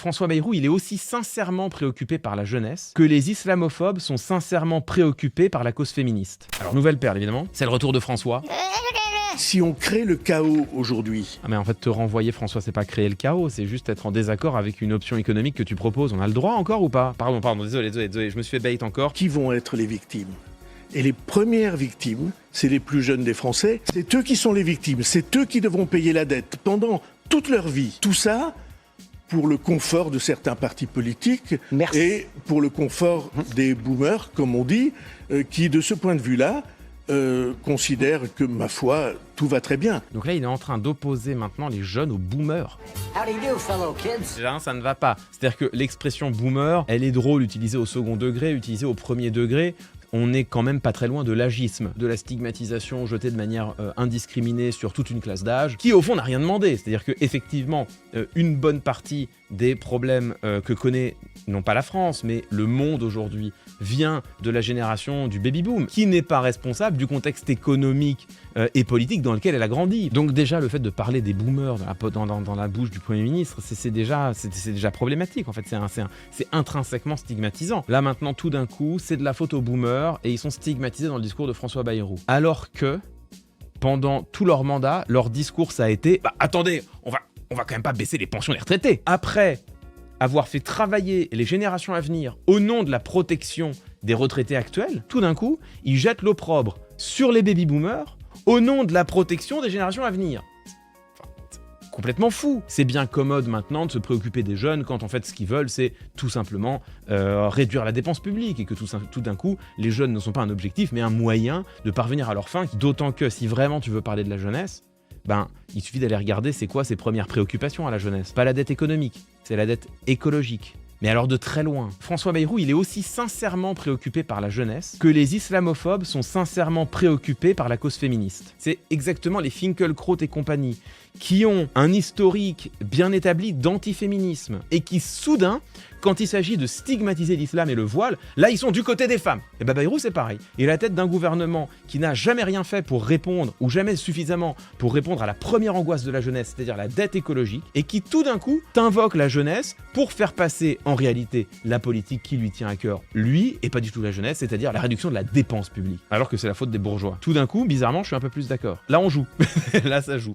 François Bayrou, il est aussi sincèrement préoccupé par la jeunesse que les islamophobes sont sincèrement préoccupés par la cause féministe. Alors, nouvelle perle, évidemment, c'est le retour de François. Si on crée le chaos aujourd'hui... Ah mais en fait, te renvoyer, François, c'est pas créer le chaos, c'est juste être en désaccord avec une option économique que tu proposes. On a le droit encore ou pas? Pardon, désolé, je me suis fait bait encore. Qui vont être les victimes? Et les premières victimes, c'est les plus jeunes des Français. C'est eux qui sont les victimes, c'est eux qui devront payer la dette pendant toute leur vie. Tout ça pour le confort de certains partis politiques. Merci. Et pour le confort des boomers, comme on dit, qui, de ce point de vue-là, considèrent que, ma foi, tout va très bien. Donc là, il est en train d'opposer maintenant les jeunes aux boomers. Howdy do, fellow kids. Déjà, ça ne va pas. C'est-à-dire que l'expression boomer, elle est drôle utilisée au second degré, utilisée au premier degré. On n'est quand même pas très loin de l'agisme, de la stigmatisation jetée de manière indiscriminée sur toute une classe d'âge, qui au fond n'a rien demandé. C'est-à-dire qu'effectivement, une bonne partie des problèmes que connaît, non pas la France, mais le monde aujourd'hui, vient de la génération du baby-boom, qui n'est pas responsable du contexte économique et politique dans lequel elle a grandi. Donc déjà, le fait de parler des boomers dans la bouche du Premier ministre, c'est déjà problématique. En fait, c'est intrinsèquement stigmatisant. Là maintenant, tout d'un coup, c'est de la faute aux boomers et ils sont stigmatisés dans le discours de François Bayrou. Alors que, pendant tout leur mandat, leur discours, ça a été « attendez, on va quand même pas baisser les pensions des retraités ». Après avoir fait travailler les générations à venir au nom de la protection des retraités actuels, tout d'un coup, ils jettent l'opprobre sur les baby-boomers au nom de la protection des générations à venir. Enfin, c'est complètement fou. C'est bien commode maintenant de se préoccuper des jeunes quand en fait ce qu'ils veulent c'est tout simplement réduire la dépense publique et que tout d'un coup, les jeunes ne sont pas un objectif mais un moyen de parvenir à leur fin. D'autant que si vraiment tu veux parler de la jeunesse, il suffit d'aller regarder c'est quoi ses premières préoccupations à la jeunesse. Pas la dette économique, c'est la dette écologique. Mais alors de très loin. François Bayrou, il est aussi sincèrement préoccupé par la jeunesse que les islamophobes sont sincèrement préoccupés par la cause féministe. C'est exactement les Finkielkraut et compagnie qui ont un historique bien établi d'antiféminisme et qui soudain, quand il s'agit de stigmatiser l'islam et le voile, là ils sont du côté des femmes. Et Bayrou c'est pareil. Il est à la tête d'un gouvernement qui n'a jamais rien fait pour répondre, ou jamais suffisamment pour répondre à la première angoisse de la jeunesse, c'est-à-dire la dette écologique, et qui tout d'un coup t'invoque la jeunesse pour faire passer en réalité la politique qui lui tient à cœur, lui, et pas du tout la jeunesse, c'est-à-dire la réduction de la dépense publique. Alors que c'est la faute des bourgeois. Tout d'un coup, bizarrement, je suis un peu plus d'accord. Là on joue. Là ça joue.